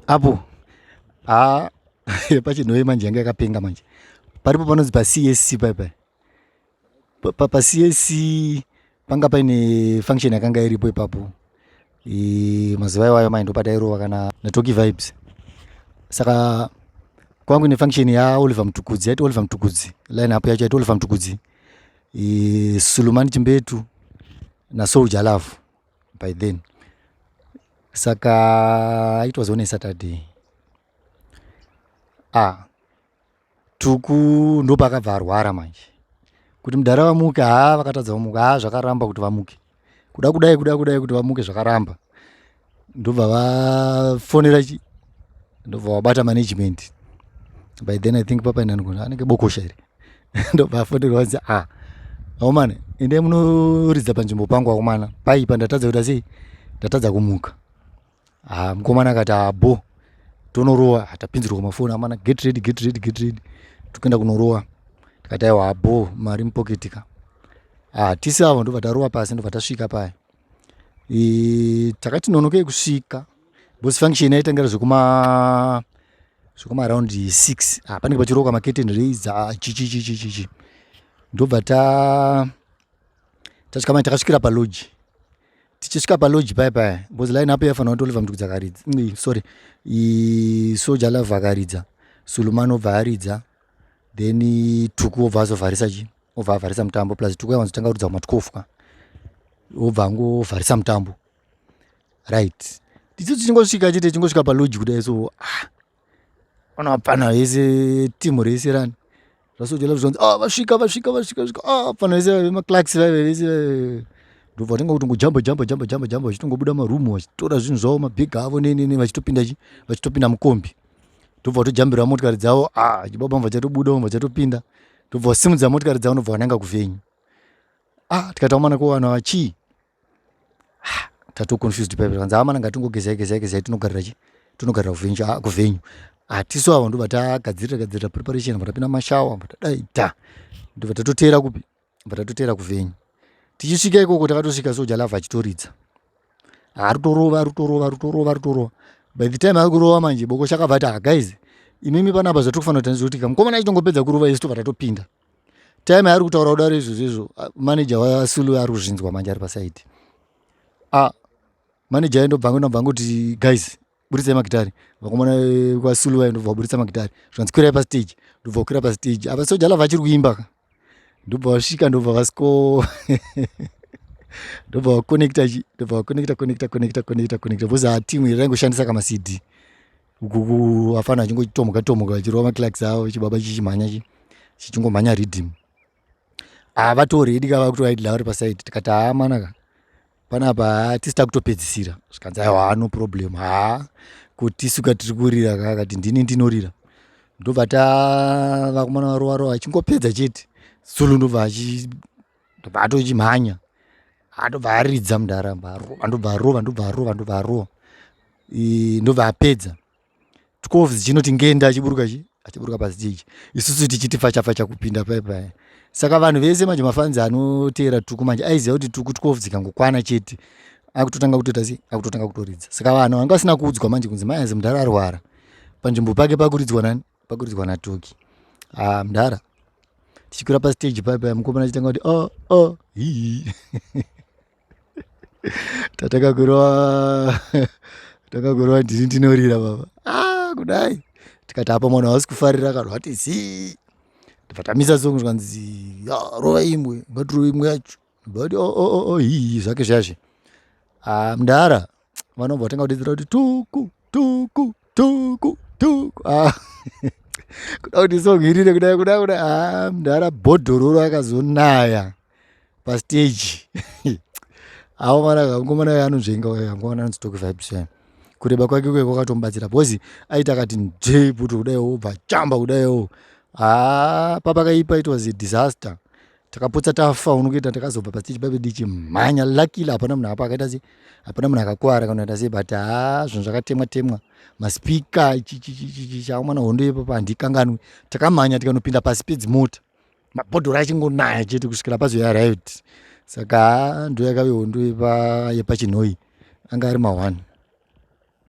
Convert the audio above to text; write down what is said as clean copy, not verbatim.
apo Pachinhoyi manje yanga yakapenga manje. Paripo panonzi CSC pa CSC panga paine function yakanga iripo ipapo. Mazuva iwayo mai ndo patairova kana Tocky Vibes. Saka kwangu ine function ya Oliver Mtukudzi, yaiti Oliver Mtukudzi. Line up yacho yaiti Oliver Mtukudzi. Sulumani Chimbetu na Soldier Love by then. Saka it was on a Saturday. Tuku ndo pakabva arwara manje. Kuti mudhara vamuke vakatadza vamuka zvakaramba kuti vamuke. Kuda kuti vamuke zvakaramba. Ndobva vafonera ndobva vabata management. By then I think papa inanigona anenge bokosha ere. Ndobva vafonera vanzi aumana ende munoridza panzvimbo pangu aumana paipa ndatadza kuti sei ndatadza kumuka. Mukomana akati abo tonorowa tapinzirwa kumafoni amana get ready tukaenda kunorowa. Tikati aiwa abo mari mupoketika. Tisi avo ndobva tarowa pasi ndobva tasvika paya. Takati nonokei kusvika bosi function yaitangara zvekuma around 6. Panenge pachiroka maketeni reiza chichi ndobva tasvika mai takasvikira palodge. Tichisvika palodge paya bosi line up yafanira kuti Oliver Mtukudzi akaridza sorry Soldier Love akaridza, Sulumani obva aridza, then Tuku obva azovharisa obva avharisa mutambo plus Tuku yawanzotanga kuridza kuma12 obva angovharisa mutambo right. Tichingosvika chete chingosvika palodge kudai so pana vese timu rese rani raSoldier Love zvonzi vasvika pana vese maclarks vese ndobva vatenga kuti ngojamba vachitongobuda marumu vachitora zvinhu zvavo mabhegi avo nene vachitopinda mukombi. Ndobva vatojambira motikari dzavo chibaba vachatobuda vachatopinda ndobva vasimudza motikari dzavo ndobva vananga kuvhenyu. Tikati amana kowana vachii tatoconfused paipa kanzi amana ngatingogezai tinogarira kuvhenyu. Tisu avo ndobva tagadzirira preparation bva tapinda mashawa bva tadai ndobva tatotera kupi bva tatotera kuvhenyu. Tichisvika ikoko takatosvika Soldier Love achitoridza rutorova. By the time ari kurova manje boko shakabva ati guys imimi panapa zvatokufanira kuti ndizotika mukomana achitongopedza kurova isu tobva tatopinda. Time ari kutaura kudaro izvozvo manager waSulu ari kuzvinzwa manje ari pasaidi. Manager ndobva ngoti guys burisai magitari. Vakomana kwaSulu ndobva vaburitsa magitari zvanzi kwirai pastage ndobva kwira pastage. Apa Soldier Love achiri kuimba ndobva vasvika ndobva vasiko ndobva vakonekta boza timu iraingoshandisa kama CD uku afana achingotomoka vachirova maclarks avo chibaba chichimhanya chichingomhanya rhythm. Vatoredi kava kuti vaidila vari pasaidi. Tikati manaka panapa tisita kutopedzisira zvikanzi aiwa no problem kuti suka tiri kurira kakati ndini ndinorira. Ndobva vakomana varova achingopedza chete Sulu ndobva atochimhanya ndobva aridza mundaramba ndobva arova ndobva apedza 12 zichinoti ngenda achiburuka pastage isusu tichiti facha kupinda paipa. Saka vanhu vese manje mafanzi anoteera Tuku manje aiziva kuti Tuku 12 dzikangokwana chete akutotanga kutoridza. Saka vanhu vanga vasina kuudzwa manje kunzi mai mudhara arwara panzvimbo pake pakuridzwa naToki. Mudhara tichikwira pastage paipa mukomana achitanga kuti takakurova ndini ndinorira baba kudai. Tikati apa mwana hausi kufarira akarwati zii ndobva tamisa songo zvikanzi rova imwe ngatirova imwe yacho ndobva zvake zvazve. Mudhara vanobva vatanga kudedzera kuti tuku kuda kuti songirire kudai mudhara bhodhororo akazonaya pastage. Mukomana anonzvenga angomana anonzi Tocky Vibes kureba kwake kuye kwakatomubatsira bhozi aita akati ndebuto kudaiwo bva chamba kudaiwo. Papakaipa it was a disaster. Takapotsa tafa unokuita takazobva pastage paipe dichimhanya luckily hapana munhu apa akaita sei hapana munhu akakuwara kana kuita sei but zvinhu zvakatemwa maspika chaumana hondo ipapo handikanganwi. Takamhanya tikanopinda pasi pedzimota mabhodhoro achingonaya chete kusvikira pazoarrived. Saka ndo yakave hondo yepaChinhoyi anga ari ma1.